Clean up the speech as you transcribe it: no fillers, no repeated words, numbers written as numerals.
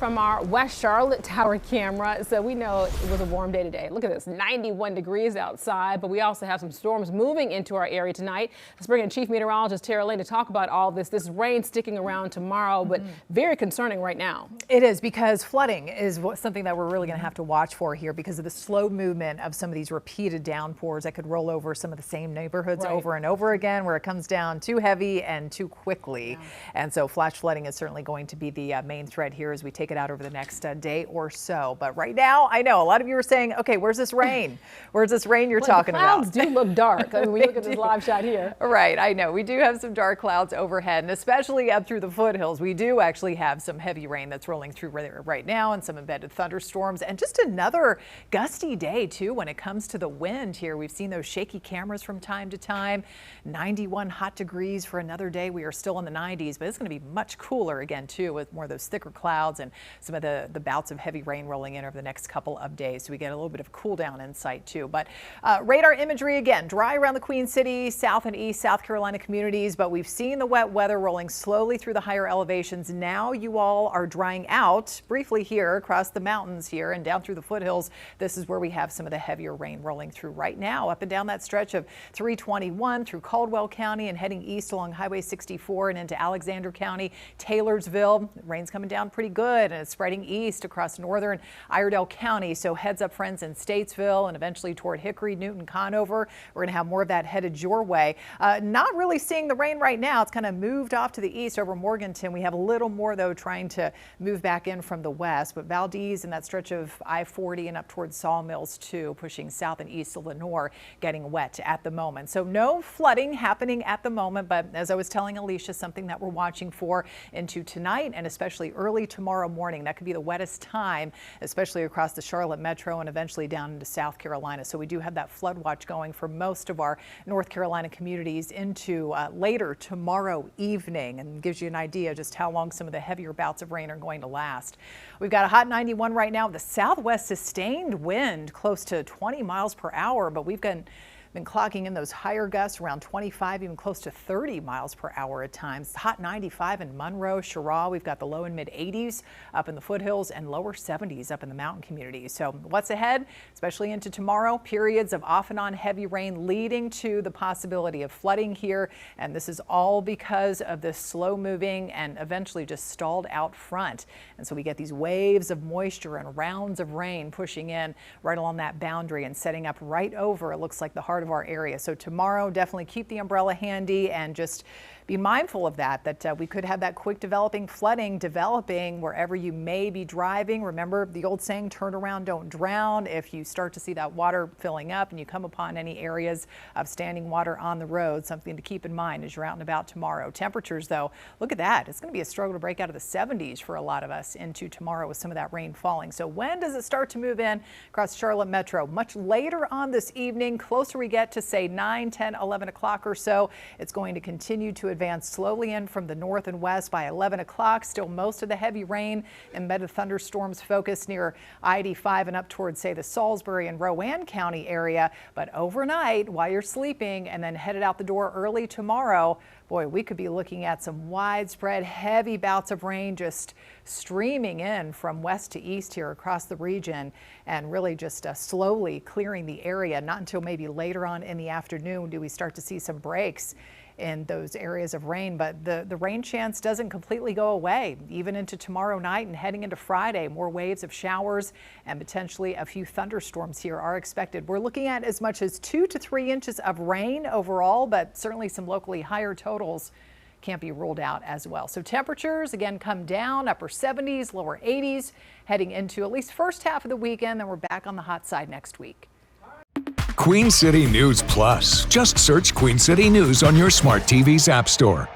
From our West Charlotte tower camera, so we know it was a warm day today. Look at this, 91 degrees outside, but we also have some storms moving into our area tonight. Let's bring in Chief Meteorologist Tara Lane to talk about all this rain sticking around tomorrow, but very concerning right now. It is, because flooding is something that we're really going to have to watch for here because of the slow movement of some of these repeated downpours that could roll over some of the same neighborhoods over and over again, where it comes down too heavy and too quickly. And so flash flooding is certainly going to be the main threat here as we take it out over the next day or so. But right now, I know a lot of you are saying, okay, where's this rain? Where's this rain you're talking about? The clouds do look dark. I mean, we look at this live shot here. Right, I know. We do have some dark clouds overhead, and especially up through the foothills, we do actually have some heavy rain that's rolling through right now and some embedded thunderstorms, and just another gusty day too when it comes to the wind here. We've seen those shaky cameras from time to time. 91 hot degrees for another day. We are still in the 90s, but it's going to be much cooler again too, with more of those thicker clouds and some of the bouts of heavy rain rolling in over the next couple of days. So we get a little bit of cool down in sight too. But radar imagery again, dry around the Queen City, South and East South Carolina communities, but we've seen the wet weather rolling slowly through the higher elevations. Now you all are drying out briefly here across the mountains here and down through the foothills. This is where we have some of the heavier rain rolling through right now, up and down that stretch of 321 through Caldwell County and heading east along Highway 64 and into Alexander County, Taylorsville. Rain's coming down pretty good, and it's spreading east across northern Iredell County. So heads up, friends, in Statesville and eventually toward Hickory, Newton, Conover. We're going to have more of that headed your way. Not really seeing the rain right now. It's kind of moved off to the east over Morganton. We have a little more, though, trying to move back in from the west. But Valdez and that stretch of I-40 and up towards Sawmills, too, pushing south and east of Lenoir, getting wet at the moment. So no flooding happening at the moment. But as I was telling Alicia, something that we're watching for into tonight and especially early tomorrow morning. That could be the wettest time, especially across the Charlotte metro and eventually down into South Carolina. So we do have that flood watch going for most of our North Carolina communities into later tomorrow evening, and gives you an idea just how long some of the heavier bouts of rain are going to last. We've got a hot 91 right now. The southwest sustained wind close to 20 miles per hour, but we've been clocking in those higher gusts around 25, even close to 30 miles per hour at times. Hot 95 in Monroe, Cheraw. We've got the low and mid 80s up in the foothills and lower 70s up in the mountain communities. So what's ahead, especially into tomorrow? Periods of off and on heavy rain leading to the possibility of flooding here. And this is all because of this slow moving and eventually just stalled out front. And so we get these waves of moisture and rounds of rain pushing in right along that boundary and setting up right over, it looks like, the heart of our area. So tomorrow, definitely keep the umbrella handy and just be mindful of that we could have that quick developing flooding developing wherever you may be driving. Remember the old saying, turn around, don't drown. If you start to see that water filling up and you come upon any areas of standing water on the road, something to keep in mind as you're out and about tomorrow. Temperatures, though, look at that. It's going to be a struggle to break out of the 70s for a lot of us into tomorrow with some of that rain falling. So when does it start to move in across Charlotte metro? Much later on this evening, closer we get to say 9, 10, 11 o'clock or so. It's going to continue to advance slowly in from the north and west by 11 o'clock. Still most of the heavy rain, embedded thunderstorms focused near I-85 and up towards, say, the Salisbury and Rowan County area. But overnight, while you're sleeping and then headed out the door early tomorrow, boy, we could be looking at some widespread heavy bouts of rain just streaming in from west to east here across the region and really just slowly clearing the area. Not until maybe later on in the afternoon do we start to see some breaks in those areas of rain, but the rain chance doesn't completely go away. Even into tomorrow night and heading into Friday, more waves of showers and potentially a few thunderstorms here are expected. We're looking at as much as 2 to 3 inches of rain overall, but certainly some locally higher totals can't be ruled out as well. So temperatures again come down, upper 70s, lower 80s, heading into at least first half of the weekend. Then we're back on the hot side next week. Queen City News Plus. Just search Queen City News on your smart TV's app store.